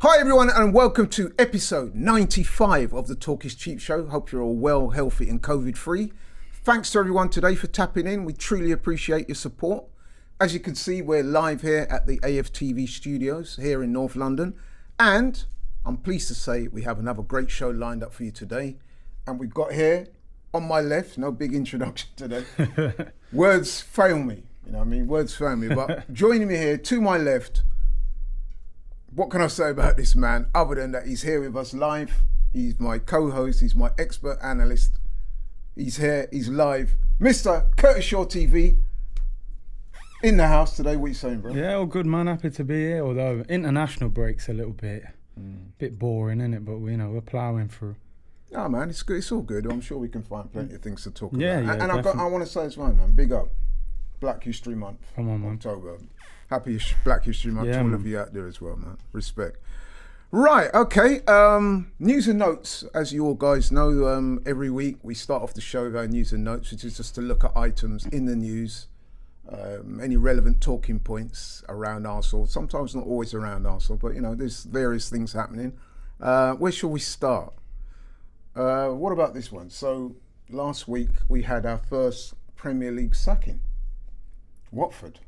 Hi everyone and welcome to episode 95 of the Talk is Cheap show. Hope you're all well, healthy and COVID free. Thanks to everyone today for tapping in. We truly appreciate your support. As you can see, we're live here at the AFTV studios here in North London. And I'm pleased to say we have another great show lined up for you today. And we've got here on my left, no big introduction today. Words fail me, you know what I mean? Words fail me. But joining me here to my left, what can I say about this man other than that he's here with us live? He's my co-host, he's my expert analyst. He's here, he's live. Mr. Curtis Shaw TV in the house today. What are you saying, bro? Yeah, all good, man. Happy to be here. Although international break's a little bit boring, isn't it? But we're ploughing through. No, man, it's good. It's all good. I'm sure we can find plenty of things to talk about. Yeah, and I want to say as well, man. Big up, Black History Month. Come on, man. October. Happy Black History Month to all man. of you out there as well, man. Respect. Right, okay. News and notes. As you all guys know, every week we start off the show with our news and notes, which is just to look at items in the news, any relevant talking points around Arsenal. Sometimes not always around Arsenal, but there's various things happening. Where shall we start? What about this one? So last week we had our first Premier League sacking. Watford.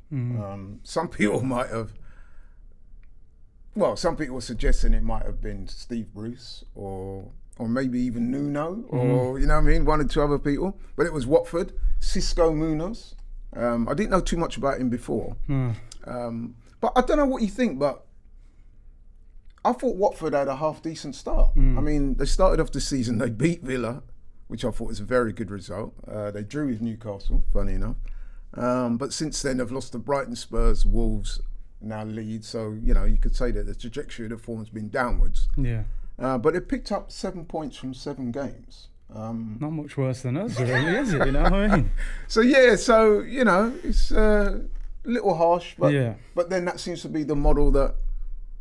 Some people were suggesting it might have been Steve Bruce or maybe even Nuno or, one or two other people. But it was Watford, Cisco Munoz. I didn't know too much about him before. But I don't know what you think, but I thought Watford had a half-decent start. I mean, they started off the season, they beat Villa, which I thought was a very good result. They drew with Newcastle, funny enough. But since then, they've lost to Brighton, Spurs, Wolves, now Leeds. So, you could say that the trajectory of the form has been downwards. Yeah. But they picked up 7 points from 7 games. Not much worse than us, really, is it? You know what I mean? So, it's a little harsh. But then that seems to be the model that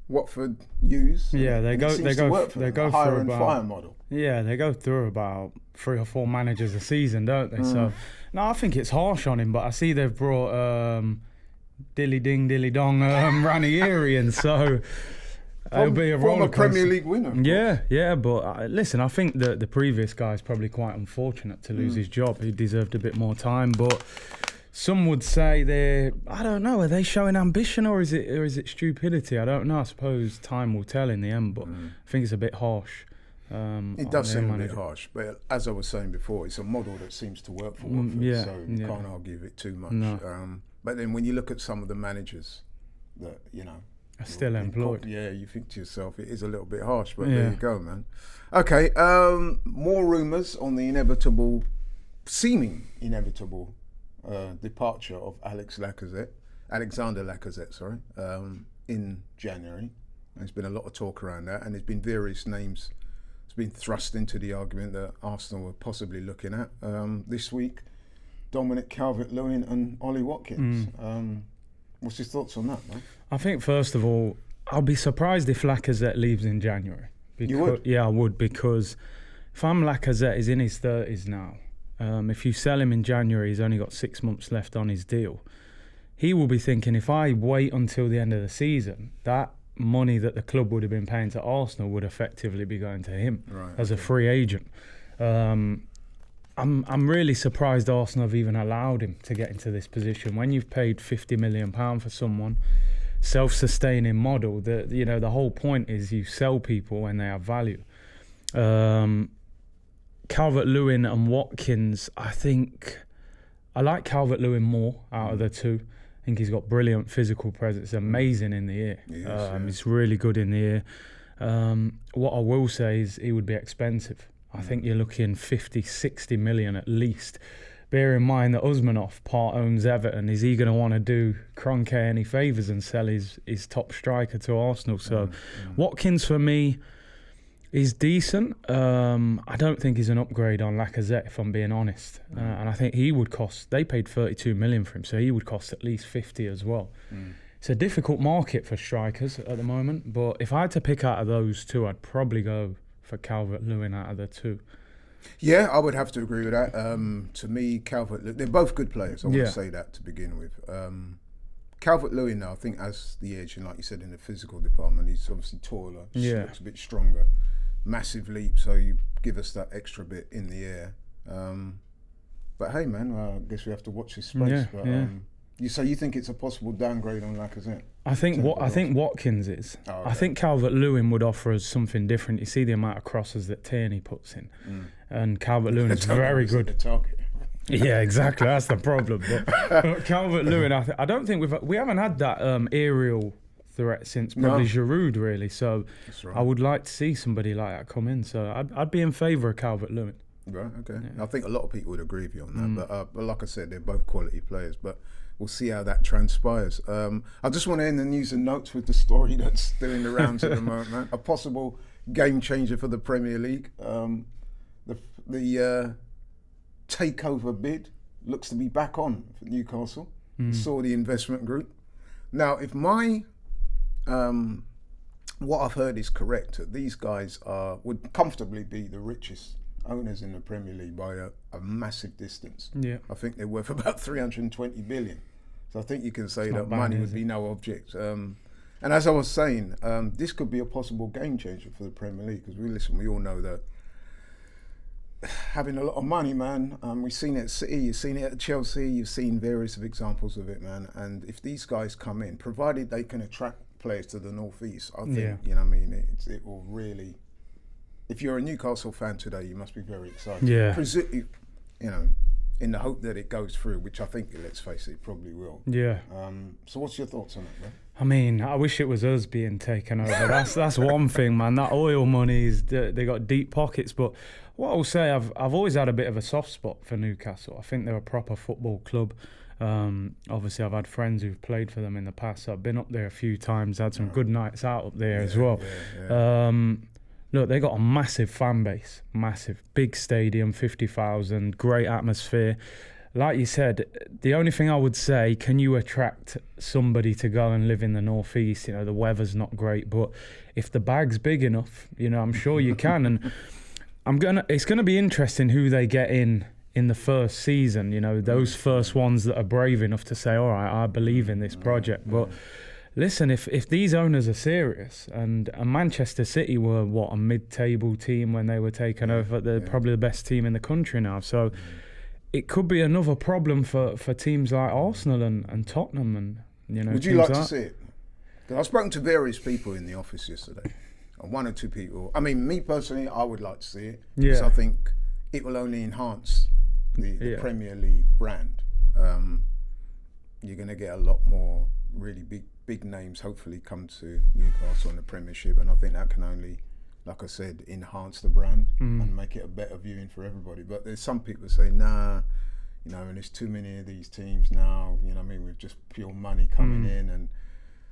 Watford use. Yeah, they go hire and fire model. Yeah, they go through about 3 or 4 managers a season, don't they? So, no, I think it's harsh on him, but I see they've brought Dilly Ding Dilly Dong Ranieri in, so it'll be a roller coaster. Premier League winner. Yeah, but listen, I think that the previous guy is probably quite unfortunate to lose his job. He deserved a bit more time, but some would say I don't know, are they showing ambition or is it stupidity? I don't know. I suppose time will tell in the end, but I think it's a bit harsh. It does seem a bit harsh, but as I was saying before, it's a model that seems to work for Watford, so you can't argue with it too much. No. But then when you look at some of the managers that, are still employed. You think to yourself, it is a little bit harsh, but there you go, man. Okay, more rumours on the seeming inevitable departure of Alexander Lacazette, in January. There's been a lot of talk around that, and there's been various names been thrust into the argument that Arsenal were possibly looking at this week. Dominic Calvert-Lewin and Ollie Watkins. What's your thoughts on that, man? I think first of all, I'll be surprised if Lacazette leaves in January. You would? Yeah, I would, because if I'm Lacazette, he's in his 30s now. If you sell him in January, he's only got 6 months left on his deal. He will be thinking, if I wait until the end of the season, that money that the club would have been paying to Arsenal would effectively be going to him as a free agent. I'm really surprised Arsenal have even allowed him to get into this position. When you've paid £50 million for someone, self-sustaining model, the whole point is you sell people when they have value. Calvert-Lewin and Watkins, I think I like Calvert-Lewin more out of the two. I think he's got brilliant physical presence, amazing in the air. He's really good in the air. What I will say is he would be expensive. I think you're looking 50, 60 million at least. Bear in mind that Usmanov part owns Everton. Is he going to want to do Kroenke any favours and sell his top striker to Arsenal? So Watkins for me is decent. I don't think he's an upgrade on Lacazette, if I'm being honest. And I think he would cost, they paid 32 million for him, so he would cost at least 50 as well. It's a difficult market for strikers at the moment, but if I had to pick out of those two, I'd probably go for Calvert-Lewin out of the two. Yeah, I would have to agree with that. To me, they're both good players. I want to say that to begin with. Calvert-Lewin now, I think, has the edge, and like you said, in the physical department, he's obviously taller, looks a bit stronger, massive leap, so you give us that extra bit in the air. But hey, man, I guess we have to watch this space. You think it's a possible downgrade on Lacazette? I think Watkins is. Oh, okay. I think Calvert-Lewin would offer us something different. You see the amount of crosses that Tierney puts in, and Calvert-Lewin is very good. Yeah, exactly. That's the problem. But Calvert-Lewin, I don't think we haven't had that aerial threat since probably Giroud, really. So I would like to see somebody like that come in. So I'd be in favour of Calvert-Lewin. Right. Okay. Yeah. I think a lot of people would agree with you on that. But like I said, they're both quality players. But we'll see how that transpires. I just want to end the news and notes with the story that's doing the rounds at the moment, man. A possible game changer for the Premier League. The takeover bid looks to be back on for Newcastle. Saudi investment group. Now, if my what I've heard is correct, these guys would comfortably be the richest owners in the Premier League by a massive distance. Yeah, I think they're worth about 320 billion. So I think you can say that money would be no object. And as I was saying, this could be a possible game changer for the Premier League, because we all know that having a lot of money, man, we've seen it at City, you've seen it at Chelsea, you've seen various examples of it, man. And if these guys come in, provided they can attract players to the North East, I think, you know what I mean, it will really... If you're a Newcastle fan today, you must be very excited. Yeah. You know, in the hope that it goes through, which I think, let's face it, probably will. Yeah. So what's your thoughts on it, man? I mean, I wish it was us being taken over. That's one thing, man. That oil money they got deep pockets. But what I'll say, I've always had a bit of a soft spot for Newcastle. I think they're a proper football club. Obviously, I've had friends who've played for them in the past. So I've been up there a few times, had some good nights out up there as well. Look, they got a massive fan base, massive, big stadium, 50,000, great atmosphere. Like you said, the only thing I would say, can you attract somebody to go and live in the North East? You know, the weather's not great, but if the bag's big enough, you know, I'm sure you can. And it's gonna be interesting who they get in the first season. You know, those first ones that are brave enough to say, all right, I believe in this project. But listen, if these owners are serious, and Manchester City were, a mid-table team when they were taken over, they're probably the best team in the country now. So it could be another problem for teams like Arsenal and Tottenham. And you know, would you like to see it? Because I've spoken to various people in the office yesterday, one or two people. I mean, me personally, I would like to see it, because I think it will only enhance the Premier League brand. You're going to get a lot more really big names hopefully come to Newcastle in the Premiership, and I think that can only, like I said, enhance the brand and make it a better viewing for everybody. But there's some people say, nah, you know, and there's too many of these teams now, you know what I mean, with just pure money coming in, and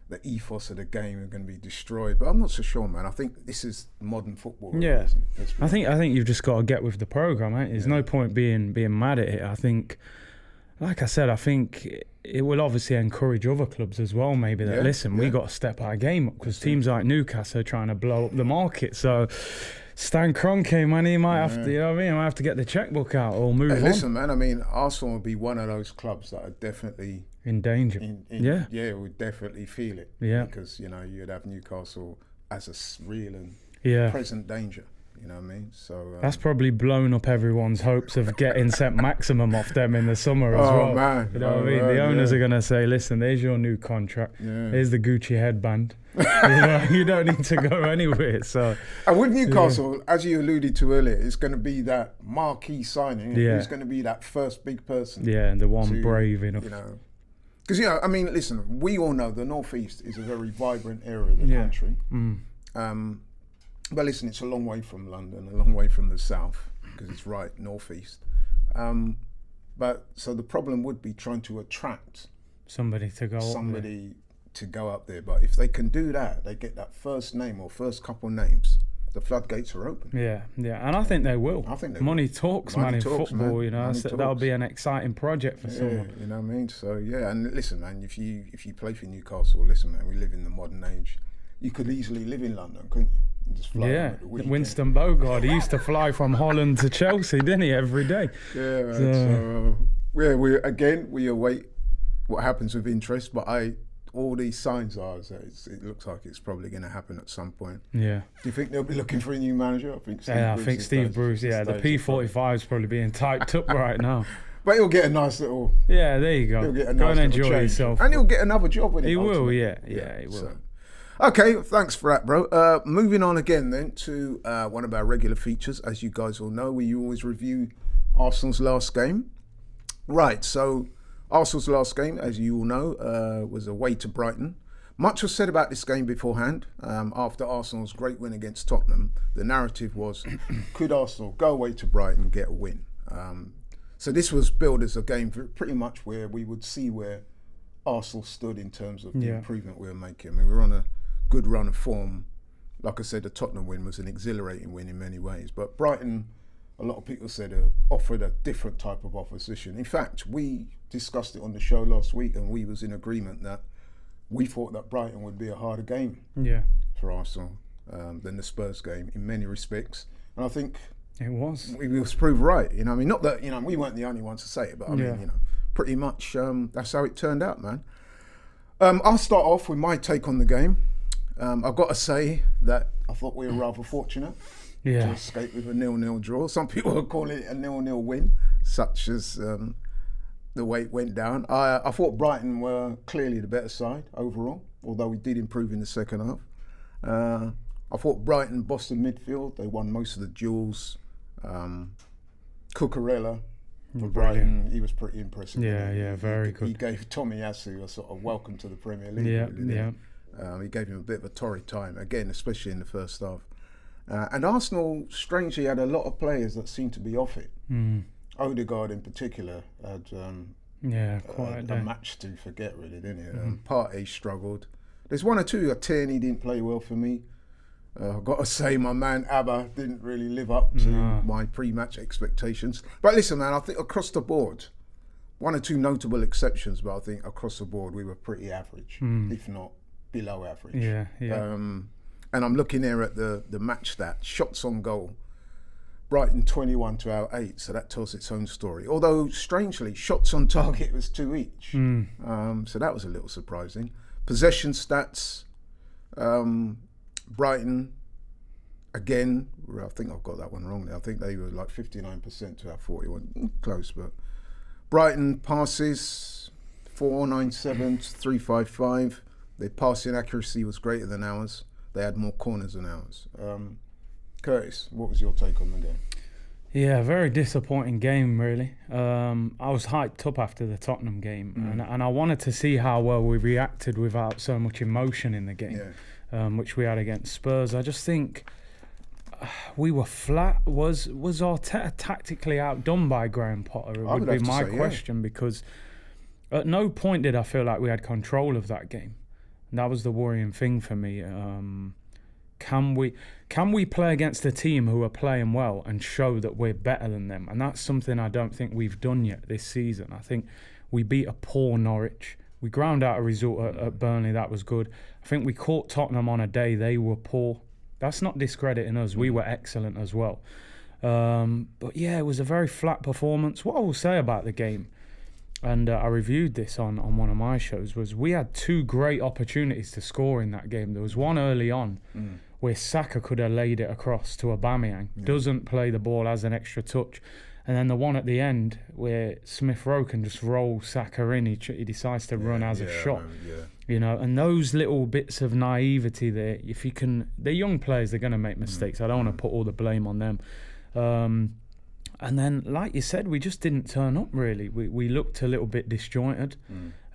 the ethos of the game are going to be destroyed. But I'm not so sure, man. I think this is modern football, really, isn't it? I think you've just got to get with the programme, right? There's no point being mad at it. I think, like I said, I think it will obviously encourage other clubs as well, maybe, that listen, we got to step our game up, because teams like Newcastle are trying to blow up the market. So Stan Kroenke, man, he might have to, you know what I mean, I might have to get the checkbook out or move on. Listen, man, I mean, Arsenal would be one of those clubs that are definitely in danger. Would definitely feel it. Yeah, because you know you'd have Newcastle as a real and present danger. You know what I mean? So that's probably blown up everyone's hopes of getting St. Maximum off them in the summer as well. Oh man, you know what I mean? The owners are going to say, "Listen, there's your new contract. Here's the Gucci headband. You know, you don't need to go anywhere." So, and with Newcastle, as you alluded to earlier, it's going to be that marquee signing. It's going to be that first big person. Yeah, and the one brave enough. You know, because you know, I mean, listen, we all know the North East is a very vibrant area of the country. But listen, it's a long way from London, a long way from the south, because it's right northeast. But so the problem would be trying to attract somebody to go up there. But if they can do that, they get that first name or first couple names, the floodgates are open. Yeah, and I think they will. I think money talks, man, in football. Man. You know, so that'll be an exciting project for someone. You know what I mean? So and listen, man, if you play for Newcastle, listen, man, we live in the modern age. You could easily live in London, couldn't you? Just fly Winston Bogart. He used to fly from Holland to Chelsea, didn't he, every day? Yeah, right. So we await what happens with interest, but all these signs are that it looks like it's probably going to happen at some point. Yeah. Do you think they'll be looking for a new manager? I think Steve Bruce. Yeah, the P45 is probably being typed up right now. But he'll get a nice little. Yeah, there you go. He'll get a Go nice and enjoy change. yourself. And he'll get another job with it. He will. ultimately. Yeah, he will. So. Okay, thanks for that, bro. Moving on again then to one of our regular features. As you guys all know, we always review Arsenal's last game. Right, so Arsenal's last game, as you all know, was away to Brighton. Much was said about this game beforehand. After Arsenal's great win against Tottenham, the narrative was, could Arsenal go away to Brighton and get a win? So this was billed as a game pretty much where we would see where Arsenal stood in terms of the improvement we were making. I mean, we were on a good run of form. Like I said, the Tottenham win was an exhilarating win in many ways. But Brighton, a lot of people said, offered a different type of opposition. In fact, we discussed it on the show last week and we was in agreement that we thought that Brighton would be a harder game for Arsenal than the Spurs game in many respects. And I think it was. We was proved right. You know, I mean, not that, we weren't the only ones to say it, but I mean, pretty much that's how it turned out, man. I'll start off with my take on the game. I've got to say that I thought we were rather fortunate to escape with a 0-0 draw. Some people would call it a 0-0 win, such as the way it went down. I thought Brighton were clearly the better side overall, although we did improve in the second half. I thought Brighton bossed the midfield. They won most of the duels. Cucurella for Brighton, he was pretty impressive. Yeah, very good. He gave Tomiyasu a sort of welcome to the Premier League. He gave him a bit of a torrid time, again, especially in the first half. And Arsenal, strangely, had a lot of players that seemed to be off it. Odegaard in particular had a match to forget, really, didn't he? Partey struggled. There's one or two. Tierney didn't play well for me. I've got to say, my man Abba didn't really live up to my pre-match expectations. But listen, man, I think across the board, one or two notable exceptions, but I think across the board we were pretty average, if not below average. And I'm looking here at the match stats, shots on goal. Brighton 21 to our 8, so that tells its own story. Although, strangely, shots on target was 2 each. So that was a little surprising. Possession stats, Brighton, again, I think I've got that one wrong there. I think they were like 59% to our 41. Close, but Brighton passes, 497 to 355. Their passing accuracy was greater than ours. They had more corners than ours. Curtis, what was your take on the game? Yeah, very disappointing game, really. I was hyped up after the Tottenham game, and I wanted to see how well we reacted without so much emotion in the game, which we had against Spurs. I just think we were flat. Was Arteta tactically outdone by Graham Potter? It would be my question, because at no point did I feel like we had control of that game. And that was the worrying thing for me. Can we play against a team who are playing well and show that we're better than them? And that's something I don't think we've done yet this season. I think we beat a poor Norwich. We ground out a result at Burnley, that was good. I think we caught Tottenham on a day they were poor. That's not discrediting us. We were excellent as well. But yeah, it was a very flat performance. What I will say about the game, and I reviewed this on one of my shows, was we had 2 great opportunities to score in that game. There was one early on where Saka could have laid it across to Aubameyang, doesn't play the ball, has an extra touch. And then the one at the end where Smith Rowe can just roll Saka in, he decides to run as a shot. And those little bits of naivety there, if you can, they're young players, they're going to make mistakes. I don't want to put all the blame on them. And then, like you said, we just didn't turn up, really. We looked a little bit disjointed.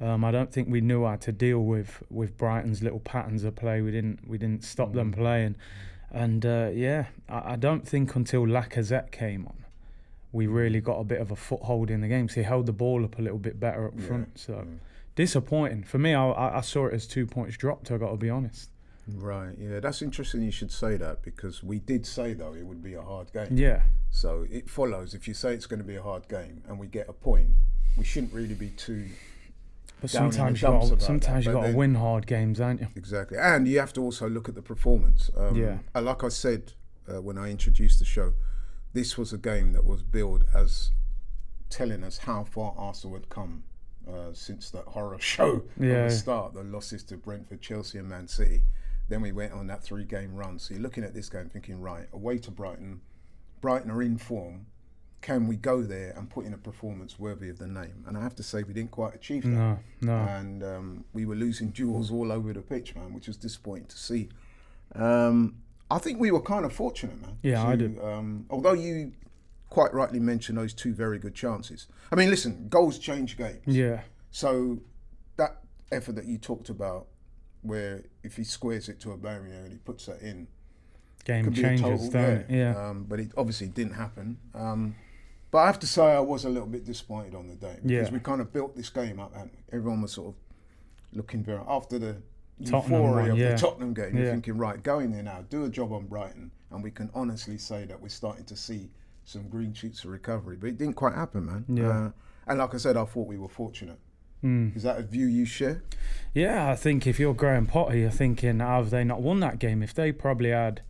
I don't think we knew how to deal with Brighton's little patterns of play. We didn't stop them playing. And, I don't think until Lacazette came on, we really got a bit of a foothold in the game. So he held the ball up a little bit better up front. So, disappointing. For me, I saw it as 2 points dropped, I've got to be honest. Right, yeah, that's interesting you should say that, because we did say, though, it would be a hard game. Yeah. So it follows, if you say it's going to be a hard game and we get a point, we shouldn't really be too But sometimes you got to win hard games, aren't you? Exactly. And you have to also look at the performance. Like I said when I introduced the show, this was a game that was billed as telling us how far Arsenal had come since that horror show at the start, the losses to Brentford, Chelsea and Man City. Then we went on that 3-game run. So you're looking at this game thinking, right, away to Brighton. Brighton are in form. Can we go there and put in a performance worthy of the name? And I have to say, we didn't quite achieve that. No. And we were losing duels all over the pitch, man, which was disappointing to see. I think we were kind of fortunate, man. Yeah, I did. Although you quite rightly mentioned those 2 very good chances. I mean, listen, goals change games. Yeah. So that effort that you talked about, where if he squares it to a barrier and he puts that in, game changes, don't it? Yeah. But it obviously didn't happen. But I have to say I was a little bit disappointed on the day because we kind of built this game up and everyone was sort of looking very, after the euphoria of the Tottenham game, you're thinking, right, go in there now, do a job on Brighton, and we can honestly say that we're starting to see some green shoots of recovery. But it didn't quite happen, man. Yeah. And like I said, I thought we were fortunate. Is that a view you share? Yeah, I think if you're Graham Potter, you're thinking, how have they not won that game? If they probably had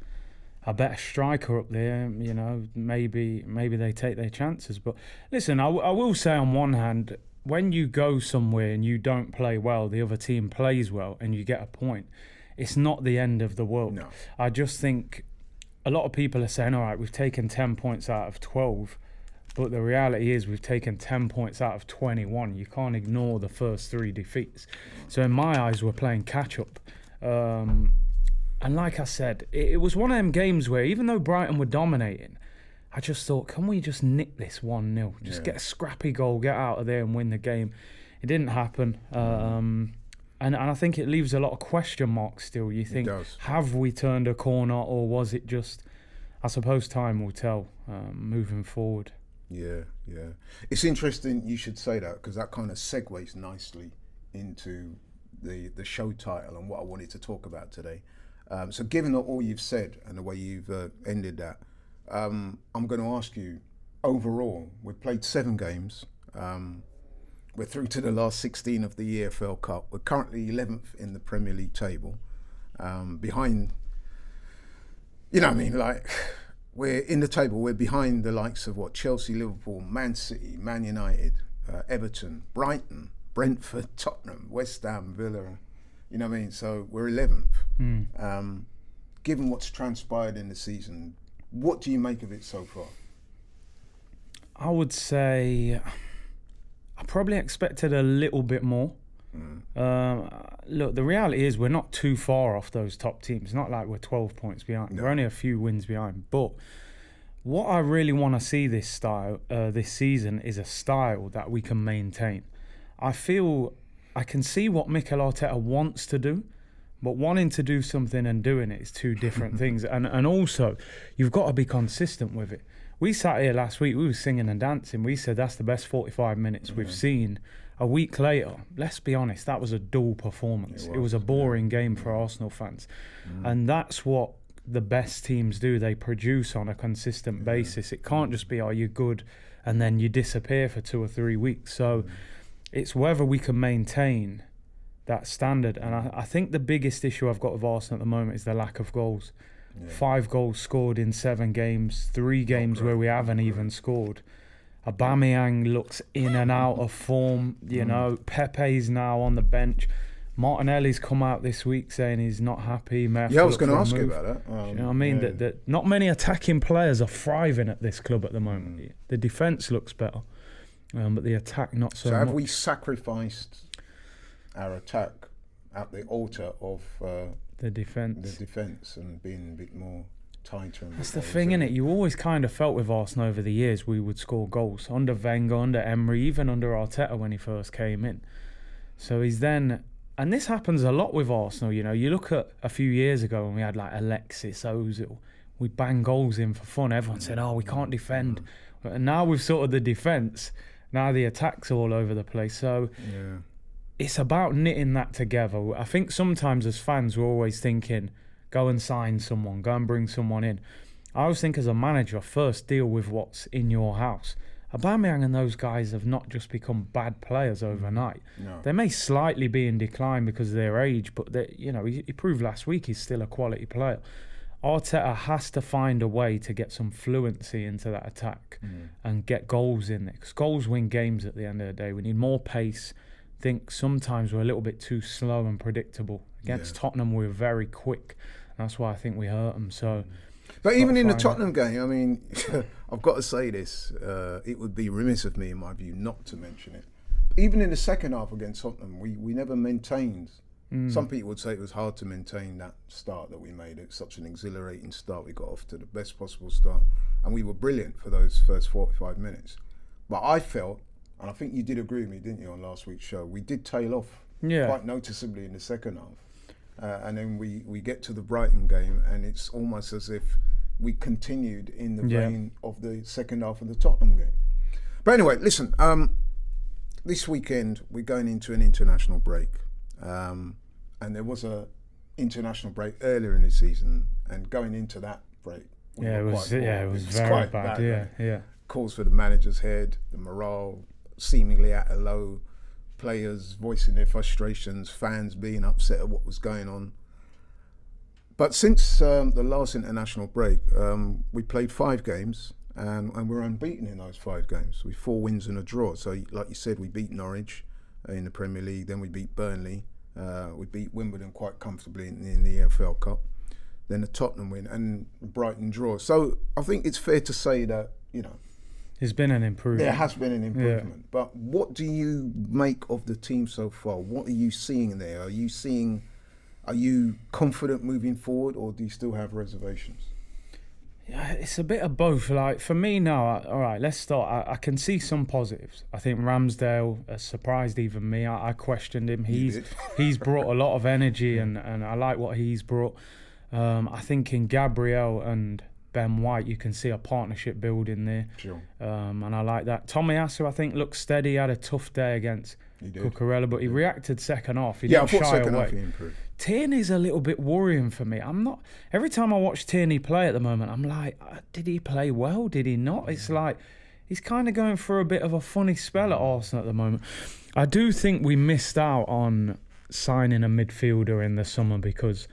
a better striker up there, you know, maybe they take their chances. But listen, I will say on one hand, when you go somewhere and you don't play well, the other team plays well and you get a point, it's not the end of the world. No. I just think a lot of people are saying, all right, we've taken 10 points out of 12, but the reality is we've taken 10 points out of 21. You can't ignore the first 3 defeats. So in my eyes, we're playing catch-up. And like I said, it was one of them games where even though Brighton were dominating, I just thought, can we just nick this 1-0? Just get a scrappy goal, get out of there and win the game. It didn't happen. And I think it leaves a lot of question marks still. You think, have we turned a corner, or was it just, I suppose time will tell moving forward. Yeah. It's interesting you should say that, because that kind of segues nicely into the show title and what I wanted to talk about today. So given all you've said and the way you've ended that, I'm going to ask you, overall, we've played 7 games. We're through to the last 16 of the EFL Cup. We're currently 11th in the Premier League table, behind, you know what I mean, like, we're in the table, we're behind the likes of Chelsea, Liverpool, Man City, Man United, Everton, Brighton, Brentford, Tottenham, West Ham, Villa, you know what I mean? So we're 11th. Given what's transpired in the season, what do you make of it so far? I would say I probably expected a little bit more. Look, the reality is we're not too far off those top teams. It's not like we're 12 points behind. No. We're only a few wins behind. But what I really want to see this season is a style that we can maintain. I feel I can see what Mikel Arteta wants to do, but wanting to do something and doing it is 2 different things. And also, you've got to be consistent with it. We sat here last week, we were singing and dancing. We said that's the best 45 minutes we've seen. A week later, let's be honest, that was a dull performance. It was a boring game for Arsenal fans. And that's what the best teams do. They produce on a consistent basis. It can't just be, oh, you're good, and then you disappear for 2 or 3 weeks. So it's whether we can maintain that standard. And I think the biggest issue I've got with Arsenal at the moment is the lack of goals. 5 goals scored in 7 games, 3 games where we haven't even scored. Aubameyang looks in and out of form. You know, Pepe's now on the bench. Martinelli's come out this week saying he's not happy. I was going to ask you about that. You know what I mean? That not many attacking players are thriving at this club at the moment. The defence looks better, but the attack not so much. So have we sacrificed our attack at the altar of the defence and being a bit more tighter? That's the thing, innit? You always kind of felt with Arsenal over the years we would score goals. Under Wenger, under Emery, even under Arteta when he first came in. So he's then... And this happens a lot with Arsenal, you know. You look at a few years ago when we had like Alexis, Ozil. We bang goals in for fun. Everyone said, oh, we can't defend. And now we've sorted the defence. Now the attack's all over the place. So it's about knitting that together. I think sometimes as fans we're always thinking, go and sign someone, go and bring someone in. I always think as a manager, first deal with what's in your house. Aubameyang and those guys have not just become bad players overnight. No. They may slightly be in decline because of their age, but you know, he proved last week he's still a quality player. Arteta has to find a way to get some fluency into that attack and get goals in there, because goals win games at the end of the day. We need more pace, think sometimes we're a little bit too slow and predictable. Against Tottenham, we were very quick. That's why I think we hurt them. So, but even in the Tottenham game, I mean, I've got to say this. It would be remiss of me, in my view, not to mention it. Even in the second half against Tottenham, we never maintained. Some people would say it was hard to maintain that start that we made. It's such an exhilarating start. We got off to the best possible start. And we were brilliant for those first 45 minutes. But I felt, and I think you did agree with me, didn't you, on last week's show, we did tail off quite noticeably in the second half. And then we get to the Brighton game, and it's almost as if we continued in the vein of the second half of the Tottenham game. But anyway, listen, this weekend we're going into an international break. And there was a international break earlier in the season, and going into that break, it was very bad. Yeah. Calls for the manager's head, the morale seemingly at a low, players voicing their frustrations, fans being upset at what was going on. But since the last international break, we played 5 games, and we're unbeaten in those 5 games. With 4 wins and a draw. So, like you said, we beat Norwich in the Premier League, then we beat Burnley. We beat Wimbledon quite comfortably in the EFL Cup. Then the Tottenham win and Brighton draw. So I think it's fair to say that, there's been an improvement. There has been an improvement. Yeah. But what do you make of the team so far? What are you seeing there? Are you confident moving forward, or do you still have reservations? Yeah, it's a bit of both. Like, for me now, all right, let's start. I can see some positives. I think Ramsdale has surprised even me. I questioned him. He's brought a lot of energy, and I like what he's brought. I think in Gabriel and Ben White, you can see a partnership building there. Sure. And I like that. Tomiyasu, I think, looks steady. He had a tough day against Cucurella, but he reacted second half. He didn't shy away. Half he improved. Tierney's a little bit worrying for me. Every time I watch Tierney play at the moment, I'm like, did he play well? Did he not? It's like he's kind of going through a bit of a funny spell at Arsenal at the moment. I do think we missed out on signing a midfielder in the summer, because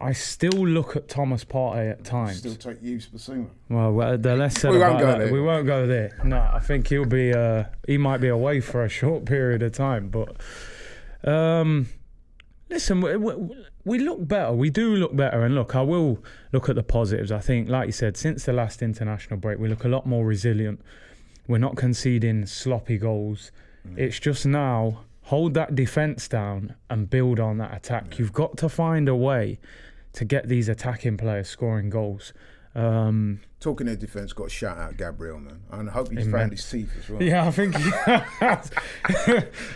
I still look at Thomas Partey at times. Still take Yves Bissouma. Well, the less said about that, we won't go there. No, I think he might be away for a short period of time. But listen, we look better. We do look better. And look, I will look at the positives. I think, like you said, since the last international break, we look a lot more resilient. We're not conceding sloppy goals. It's just now, hold that defence down and build on that attack. You've got to find a way to get these attacking players scoring goals. Talking of defence, got to shout out Gabriel, man. And I hope he's found his teeth as well. Yeah, I think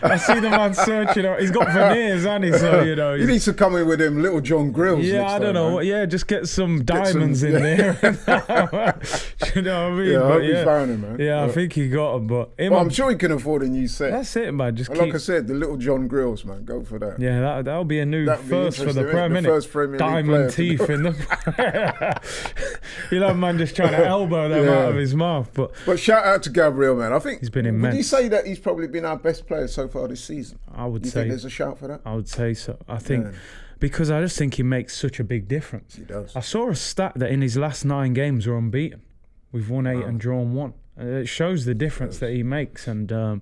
I see the man searching out. He's got veneers, hasn't he? So, he needs to come in with them little John Grills. Yeah, I don't know. Man. Yeah, just get some diamonds in there. You know what I mean? Yeah, I hope he found him, man. Yeah, I think he got them. But I'm sure he can afford a new set. That's it, man. Like I said, the little John Grills, man. Go for that. Yeah, that'll be a new first for the Premier League. Diamond teeth in the... man, just trying to elbow them out of his mouth. But shout out to Gabriel, man. I think he's been immense. Would you say that he's probably been our best player so far this season? I would say. Think there's a shout for that? I would say so. I think because I just think he makes such a big difference. He does. I saw a stat that in his last 9 games we're unbeaten. We've won 8 and drawn 1. It shows the difference that he makes, and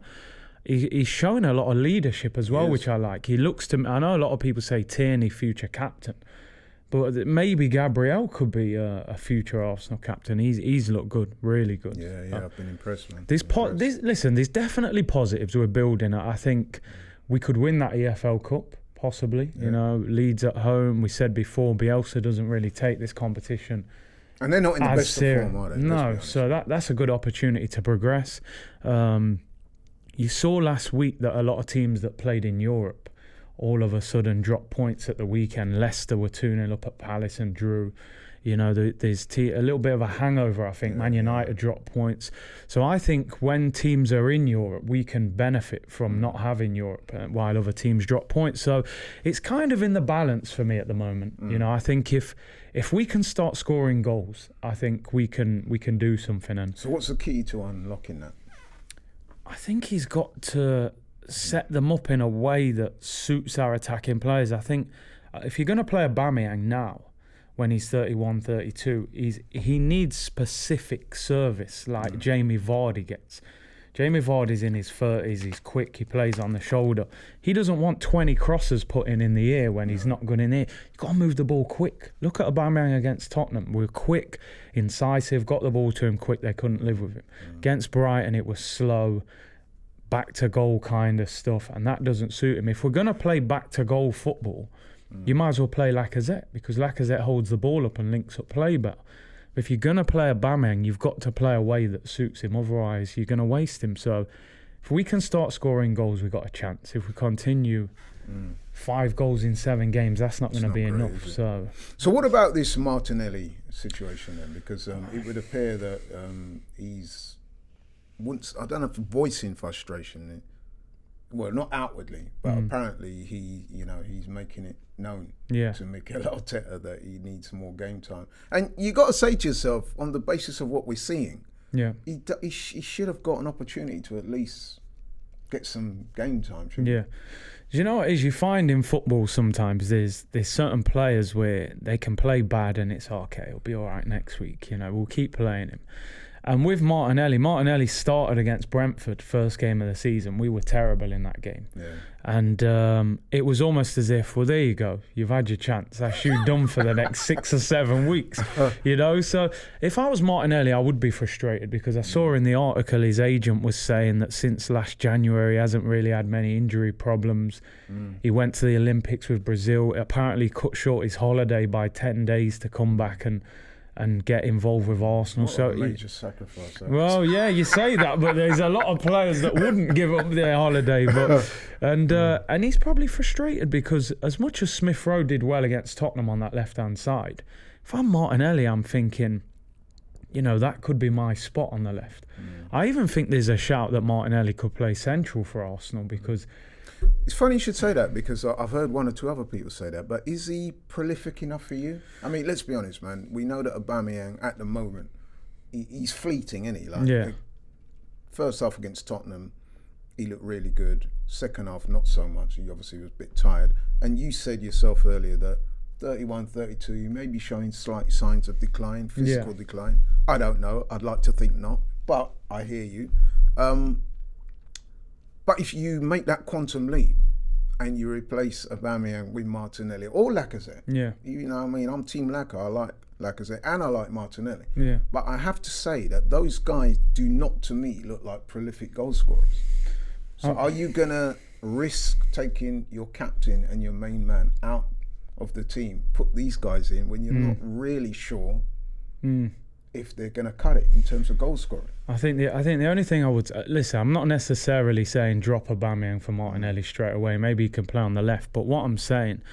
he's showing a lot of leadership as well, which I like. He looks to me. I know a lot of people say Tierney future captain. But maybe Gabriel could be a future Arsenal captain. He's looked good, really good. Yeah, I've been impressed, man. Listen, there's definitely positives we're building. I think we could win that EFL Cup, possibly. Yeah. Leeds at home. We said before, Bielsa doesn't really take this competition. And they're not in the best of form, are they? No, so that's a good opportunity to progress. You saw last week that a lot of teams that played in Europe all of a sudden dropped points at the weekend. Leicester were 2-0 up at Palace and drew. There's a little bit of a hangover, I think. Man United dropped points. So I think when teams are in Europe, we can benefit from not having Europe while other teams drop points. So it's kind of in the balance for me at the moment. I think if we can start scoring goals, I think we can do something. And so what's the key to unlocking that? I think he's got to set them up in a way that suits our attacking players. I think if you're going to play Aubameyang now, when he's 31, 32, he needs specific service like Jamie Vardy gets. Jamie Vardy's in his 30s, he's quick, he plays on the shoulder. He doesn't want 20 crosses put in the air when he's not good in there. You've got to move the ball quick. Look at Aubameyang against Tottenham. We're quick, incisive, got the ball to him quick, they couldn't live with him. Against Brighton, it was slow, back to goal kind of stuff, and that doesn't suit him. If we're going to play back to goal football, you might as well play Lacazette, because Lacazette holds the ball up and links up play better. But if you're going to play Aubameyang, you've got to play a way that suits him. Otherwise, you're going to waste him. So if we can start scoring goals, we've got a chance. If we continue 5 goals in 7 games, that's not going to be enough. So what about this Martinelli situation then? Because it would appear that he's, I don't know if voicing frustration, well, not outwardly, but apparently he's making it known to Mikel Arteta that he needs more game time. And you got to say to yourself, on the basis of what we're seeing, he should have got an opportunity to at least get some game time. Yeah. Do you know what it is? You find in football sometimes there's certain players where they can play bad and it's okay, it'll be all right next week. We'll keep playing him. And with Martinelli started against Brentford, first game of the season. We were terrible in that game. Yeah. And it was almost as if, well, there you go. You've had your chance. That's you done for the next 6 or 7 weeks. So if I was Martinelli, I would be frustrated, because I saw in the article his agent was saying that since last January, he hasn't really had many injury problems. He went to the Olympics with Brazil. Apparently cut short his holiday by 10 days to come back and get involved with Arsenal. What a major sacrifice. Well, yeah, you say that, but there's a lot of players that wouldn't give up their holiday. And he's probably frustrated, because as much as Smith Rowe did well against Tottenham on that left-hand side, if I'm Martinelli, I'm thinking, that could be my spot on the left. I even think there's a shout that Martinelli could play central for Arsenal, because... It's funny you should say that, because I've heard 1 or 2 other people say that, but is he prolific enough for you? I mean, let's be honest, man. We know that Aubameyang, at the moment, he's fleeting, isn't he? Like, first half against Tottenham, he looked really good. Second half, not so much. He obviously was a bit tired. And you said yourself earlier that 31, 32, you may be showing slight signs of decline, physical decline. I don't know. I'd like to think not, but I hear you. But if you make that quantum leap and you replace Aubameyang with Martinelli or Lacazette, I'm Team Lacazette. I like Lacazette and I like Martinelli. Yeah. But I have to say that those guys do not, to me, look like prolific goal scorers. So are you going to risk taking your captain and your main man out of the team, put these guys in when you're not really sure if they're going to cut it in terms of goal scoring? I think the only thing I would listen, I'm not necessarily saying drop Aubameyang for Martinelli straight away. Maybe he can play on the left, but what I'm saying,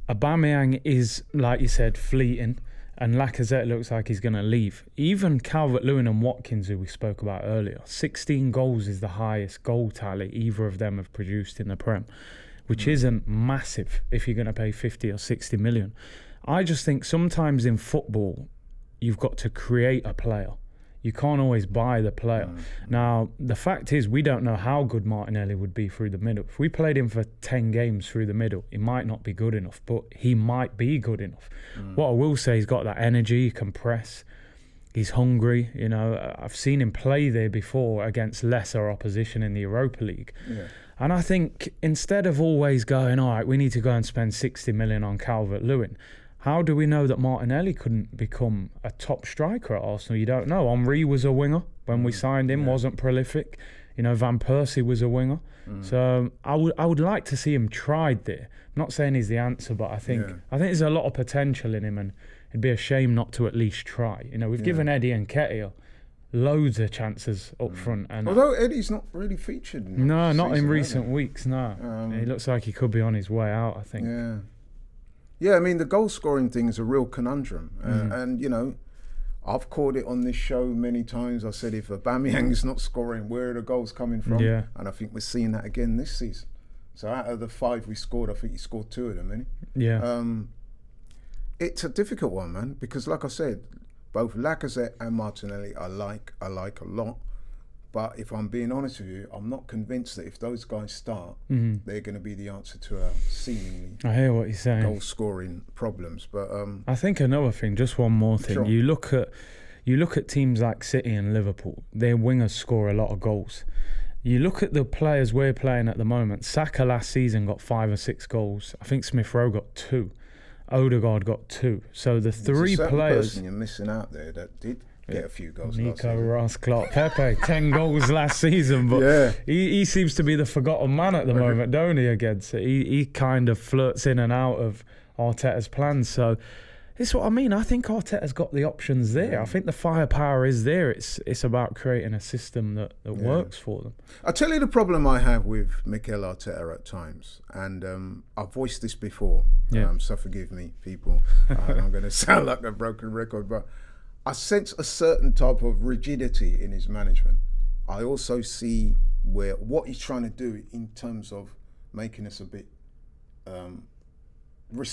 Aubameyang is, like you said, fleeting, and Lacazette looks like he's going to leave. Even Calvert-Lewin and Watkins, who we spoke about earlier, 16 goals is the highest goal tally either of them have produced in the Prem, which isn't massive if you're going to pay 50 or 60 million. I just think sometimes in football, you've got to create a player. You can't always buy the player. Now, the fact is, we don't know how good Martinelli would be through the middle. If we played him for 10 games through the middle, he might not be good enough, but he might be good enough. What I will say, he's got that energy, he can press, he's hungry. I've seen him play there before against lesser opposition in the Europa League. Yeah. And I think instead of always going, all right, we need to go and spend 60 million on Calvert-Lewin, how do we know that Martinelli couldn't become a top striker at Arsenal? You don't know. Henry was a winger when we signed him, wasn't prolific. Van Persie was a winger. So I would like to see him tried there. I'm not saying he's the answer, but I think there's a lot of potential in him, and it'd be a shame not to at least try. We've given Eddie and Nketiah loads of chances up front. And although Eddie's not really featured. No, not in recent weeks, no. He looks like he could be on his way out, I think. Yeah. Yeah, I mean, the goal scoring thing is a real conundrum. And, I've called it on this show many times. I said, if Aubameyang's not scoring, where are the goals coming from? Yeah. And I think we're seeing that again this season. So out of the 5 we scored, I think he scored 2 of them, didn't he? Yeah. It's a difficult one, man, because like I said, both Lacazette and Martinelli I like a lot. But if I'm being honest with you, I'm not convinced that if those guys start, they're going to be the answer to our seemingly I hear what you're saying. Goal-scoring problems. But I think another thing, just one more thing. Sure. You look You look at teams like City and Liverpool, their wingers score a lot of goals. You look at the players we're playing at the moment. Saka last season got 5 or 6 goals. I think Smith Rowe got 2. Odegaard got 2. So the three players... person you're missing out there that did get a few goals last Nico season. Ross, Clark, Pepe, 10 goals last season, but he seems to be the forgotten man at the moment, don't he, against it? He kind of flirts in and out of Arteta's plans. So this is what I mean. I think Arteta's got the options there. I think the firepower is there. It's about creating a system that works for them. I'll tell you the problem I have with Mikel Arteta at times, and I've voiced this before, so forgive me, people. I'm going to sound like a broken record, but I sense a certain type of rigidity in his management. I also see what he's trying to do in terms of making us a bit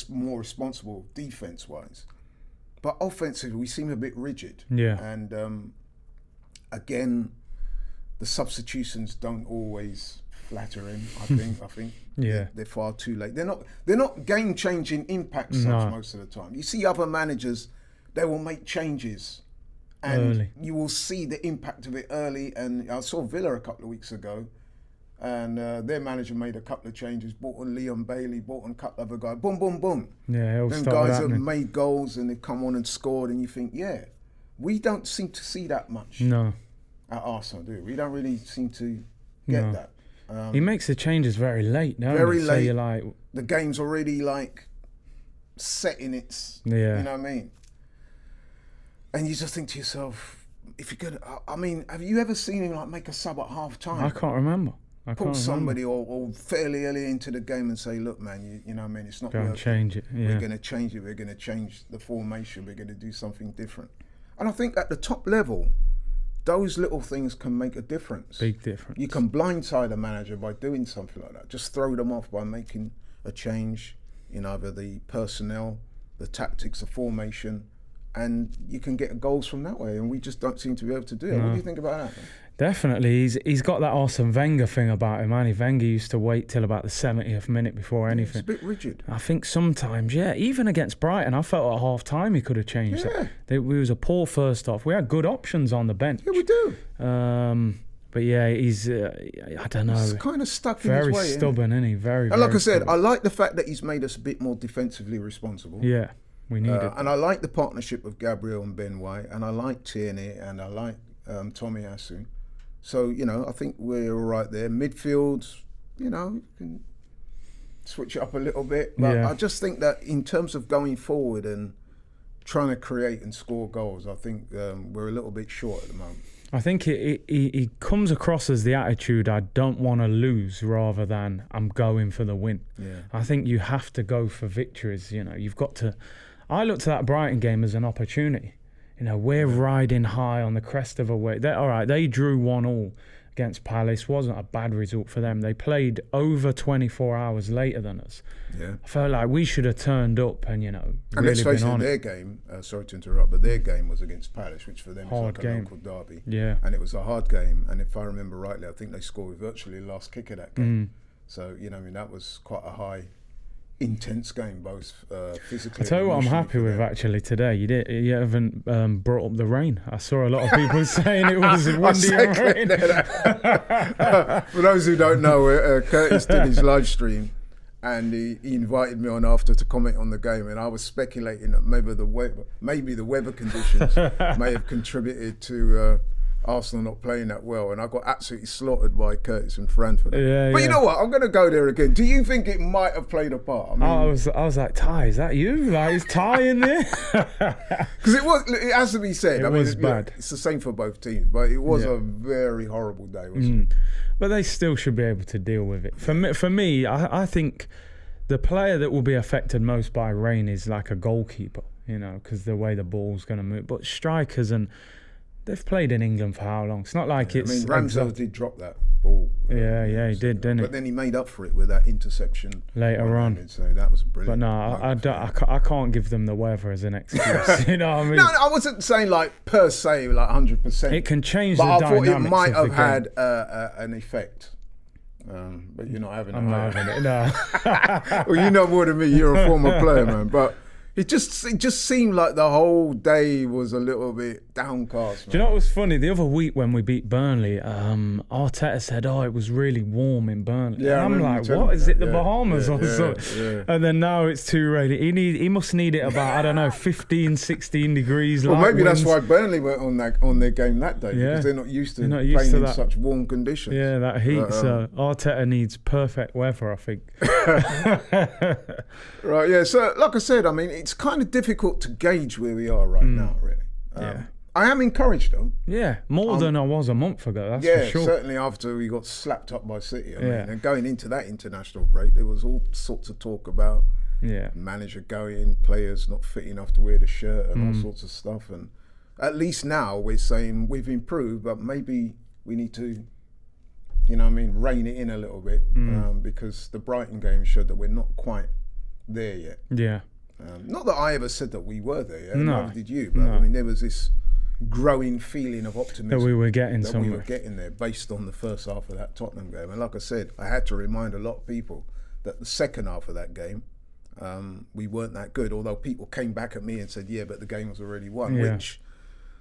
more responsible defense-wise. But offensively, we seem a bit rigid. Yeah. And again, the substitutions don't always flatter him. I think they're far too late. They're not game-changing impacts most of the time. You see other managers, they will make changes and early. You will see the impact of it early. And I saw Villa a couple of weeks ago, and their manager made a couple of changes, brought on Leon Bailey, brought on a couple of other guys, boom, boom, boom. Yeah, it'll Them start guys happening. have made goals and they've come on and scored, and you think, we don't seem to see that much at Arsenal, do we? We don't really seem to get that. He makes the changes very late, no? Very late. So you're like, the game's already like set in its, you know what I mean? And you just think to yourself, if you're gonna, I mean, have you ever seen him like make a sub at half time? I can't remember. Pull somebody or fairly early into the game and say, look, man, you know what I mean? It's not Go and change it. Yeah. We're going to change it. We're going to change the formation. We're going to do something different. And I think at the top level, those little things can make a difference. Big difference. You can blindside a manager by doing something like that. Just throw them off by making a change in either the personnel, the tactics, the formation, and you can get goals from that way. And we just don't seem to be able to do it. What do you think about that, man? Definitely, he's got that Arsene Wenger thing about him, man. Wenger used to wait till about the 70th minute before anything. It's a bit rigid. I think sometimes, even against Brighton, I felt at half time he could have changed it. We was a poor first half. We had good options on the bench. Yeah, we do. But he's, I don't know. He's kind of stuck in his way. Very stubborn, isn't he? Very, and like I said, stubborn. I like the fact that he's made us a bit more defensively responsible. Yeah, we need it. And I like the partnership of Gabriel and Ben White, and I like Tierney, and I like Tomiyasu. So, I think we're all right there. Midfield, can switch it up a little bit. But I just think that in terms of going forward and trying to create and score goals, I think we're a little bit short at the moment. I think he comes across as the attitude, I don't want to lose, rather than I'm going for the win. Yeah. I think you have to go for victories. You've got to... I looked at that Brighton game as an opportunity. We're riding high on the crest of a wave. They drew 1-1 against Palace. Wasn't a bad result for them. They played over 24 hours later than us. Yeah. I felt like we should have turned up and, really let's face been on their game, sorry to interrupt, but their game was against Palace, which for them hard is like game. A local derby. Yeah. And it was a hard game. And if I remember rightly, I think they scored virtually the last kick of that game. So, that was quite a high... intense game, both physically. I tell you what I'm happy with actually today. You haven't brought up the rain. I saw a lot of people saying it was windy and rain. For those who don't know, Curtis did his live stream, and he invited me on after to comment on the game, and I was speculating that maybe the weather conditions may have contributed to Arsenal not playing that well, and I got absolutely slaughtered by Curtis and Fran for that. But you know what? I'm going to go there again. Do you think it might have played a part? I mean, I was like, Ty, is that you? Like, is Ty in there? Because it has to be said. It was bad. It's the same for both teams, but it was a very horrible day, wasn't it? But they still should be able to deal with it. For me, I think the player that will be affected most by rain is like a goalkeeper, because the way the ball's going to move. But strikers they've played in England for how long? It's not like it's... I mean, Ramsdale did drop that ball. Yeah, he did, didn't he? But then he made up for it with that interception later on. So that was brilliant. But no, I can't give them the weather as an excuse. You know what I mean? No, I wasn't saying per se 100%. It can change the dynamics. But I thought it might have had an effect. But you're not having it. I'm not having it, no. Well, you know more than me. You're a former player, man. But... It just seemed like the whole day was a little bit downcast. Man. Do you know what was funny? The other week when we beat Burnley, Arteta said, "Oh, it was really warm in Burnley." Yeah, and I'm like, "What is it? The Bahamas or something?" Yeah. And then now it's too rainy. He must need it about, I don't know, 15, 16 degrees. Well, maybe winds. that's why Burnley were on their game that day because they're not used to playing in such warm conditions. Yeah, that heat. So Arteta needs perfect weather, I think. Right. Yeah. So, like I said, I mean, it's kind of difficult to gauge where we are right now, really. I am encouraged, though. Yeah, more than I was a month ago, that's for sure. Yeah, certainly after we got slapped up by City. I mean, and going into that international break, there was all sorts of talk about manager going, players not fit enough to wear the shirt and all sorts of stuff. And at least now we're saying we've improved, but maybe we need to, rein it in a little bit because the Brighton game showed that we're not quite there yet. Yeah. Not that I ever said that we were there yet, neither did you, but I mean, there was this growing feeling of optimism that we were getting we were getting there based on the first half of that Tottenham game. And like I said, I had to remind a lot of people that the second half of that game, we weren't that good, although people came back at me and said, but the game was already won, which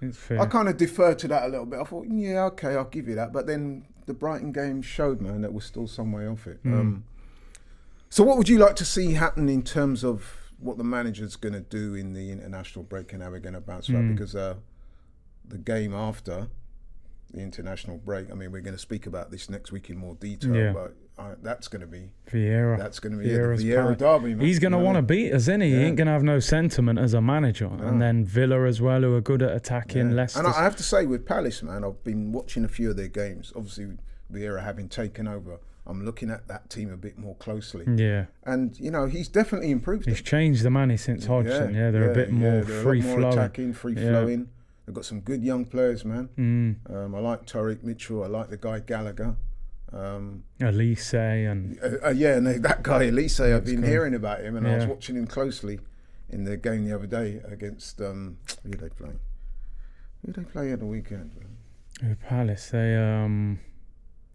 it's fair. I kind of deferred to that a little bit. I thought, okay, I'll give you that. But then the Brighton game showed, man, that we're still some way off it. So what would you like to see happen in terms of what the manager's going to do in the international break and how we're going to bounce back? Because the game after the international break, I mean, we're going to speak about this next week in more detail, but that's going to be Vieira. That's going to be the Vieira derby, man. He's going to want to beat us, isn't he? He ain't going to have no sentiment as a manager. And then Villa as well, who are good at attacking. Leicester. And I have to say, with Palace, man, I've been watching a few of their games. Obviously, Vieira having taken over, I'm looking at that team a bit more closely. Yeah. And, he's definitely improved. He's changed the money since Hodgson. They're a bit more free-flowing. More attacking, free-flowing. They've got some good young players, man. I like Tariq Mitchell. I like the guy Gallagher. Elise and... and that guy Elise, I've been hearing about him, and I was watching him closely in the game the other day against... who did they play? Who did they play at the weekend? Palace, they...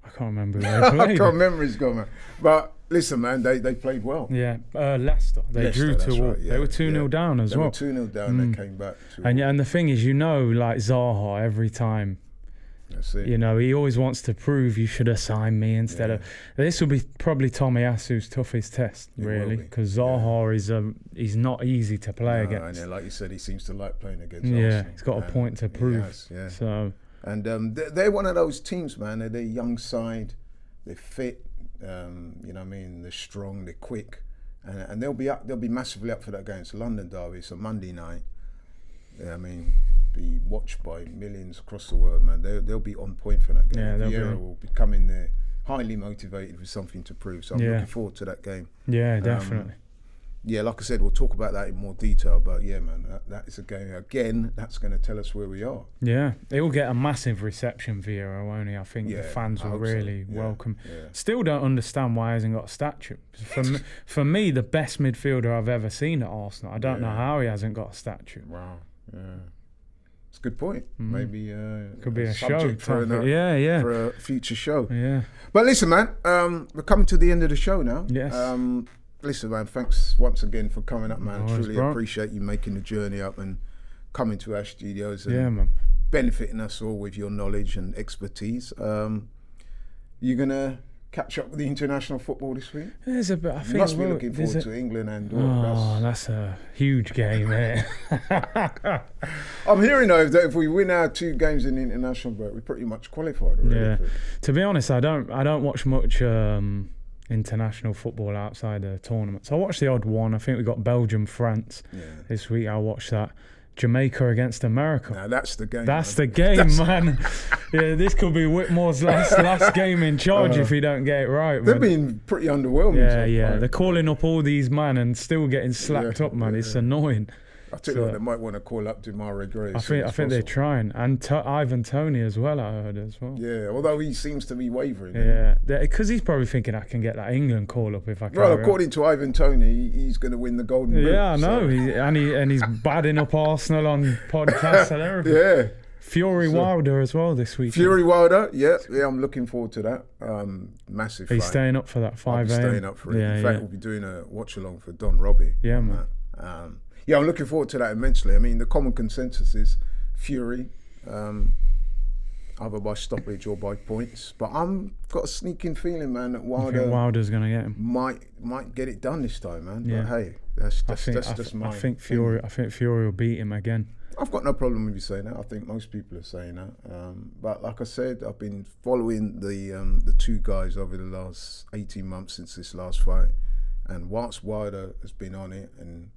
I can't remember who they played. I can't remember his goal, man. But listen, man, they played well. Yeah, Leicester. They drew 2-2. Right, they were 2-0 down as well. They were 2-0 down. They came back. And the thing is, like Zaha, every time, that's it. He always wants to prove you should have signed me instead of. This will be probably Tomiyasu's toughest test, really, because Zaha he's not easy to play against. And like you said, he seems to like playing against Arsenal. Yeah, he's got a point to prove. So. And they're one of those teams, man. They're a young side. They're fit. They're strong. They're quick, and they'll be massively up for that game. It's a London derby. It's a Monday night. Be watched by millions across the world, man. They'll be on point for that game. Vieira will be coming there highly motivated with something to prove. So I'm looking forward to that game. Yeah, definitely. Like I said, we'll talk about that in more detail. But man, that is a game again. That's going to tell us where we are. Yeah, it will get a massive reception, Vieira, won't he? I think the fans will really welcome. Still don't understand why he hasn't got a statue. For me, the best midfielder I've ever seen at Arsenal. I don't know how he hasn't got a statue. Wow. Yeah. It's a good point. Maybe could be a show for a future show. Yeah. But listen, man, we're coming to the end of the show now. Yes. Listen, man, thanks once again for coming up, man. Always, truly bro. Appreciate you making the journey up and coming to our studios and man. benefiting us all with your knowledge and expertise. You gonna catch up with the international football this week? There's a bit. I think you must be looking forward to England and that's a huge game, eh? I'm hearing though that if we win our 2 games in the international break, we're pretty much qualified already. Yeah. To be honest, I don't watch much international football outside the tournaments. I watched the odd one. I think we got Belgium, France this week. I watched that. Jamaica against America. Now that's the game. That's the game, man. Yeah, this could be Whitmore's last game in charge if he don't get it right. They've been pretty underwhelming. Yeah. They're calling up all these man and still getting slapped up, man. It's annoying. I tell you what, they might want to call up Demarai Gray. I think they're trying, and Ivan Toney as well. I heard as well. Yeah, although he seems to be wavering. Yeah, because he's probably thinking I can get that England call up if I can. Well, according to Ivan Toney, he's going to win the Golden Boot. Yeah, I know. And he's badding up Arsenal on podcasts and everything. Yeah. Fury Wilder as well this week. Fury Wilder, yeah, I'm looking forward to that. Massive. He's staying up for that 5 a.m. Staying up for it. In fact, we'll be doing a watch along for Don Robbie. Yeah, man. Yeah, I'm looking forward to that immensely. I mean, the common consensus is Fury, either by stoppage or by points. But I'm got a sneaking feeling, man, that Wilder's going to get him. Might get it done this time, man. Yeah. But hey, that's just my. I think Fury will beat him again. I've got no problem with you saying that. I think most people are saying that. But like I said, I've been following the two guys over the last 18 months since this last fight. And whilst Wilder has been on it and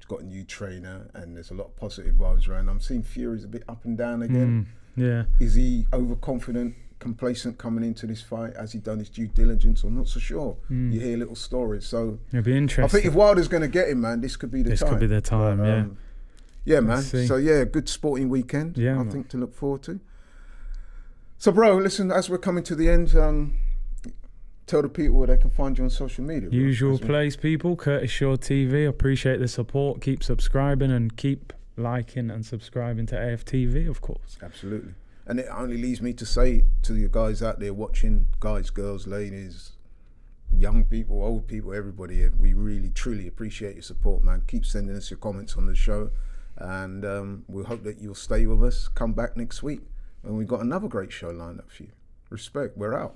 got a new trainer and there's a lot of positive vibes around, I'm seeing Fury's a bit up and down again. Yeah. Is he overconfident, complacent coming into this fight? Has he done his due diligence? I'm not so sure. You hear little stories. So it'll be interesting. I think if Wilder's going to get him, man, this could be the time. This could be the time, but, yeah, man. So, yeah, good sporting weekend, I think, to look forward to. So, bro, listen, as we're coming to the end, tell the people where they can find you on social media. Bro. Usual place, people. Curtis Shaw TV. Appreciate the support. Keep subscribing and keep liking and subscribing to AFTV, of course. Absolutely. And it only leaves me to say to you guys out there watching, guys, girls, ladies, young people, old people, everybody, we really, truly appreciate your support, man. Keep sending us your comments on the show. And we hope that you'll stay with us. Come back next week when we've got another great show lined up for you. Respect. We're out.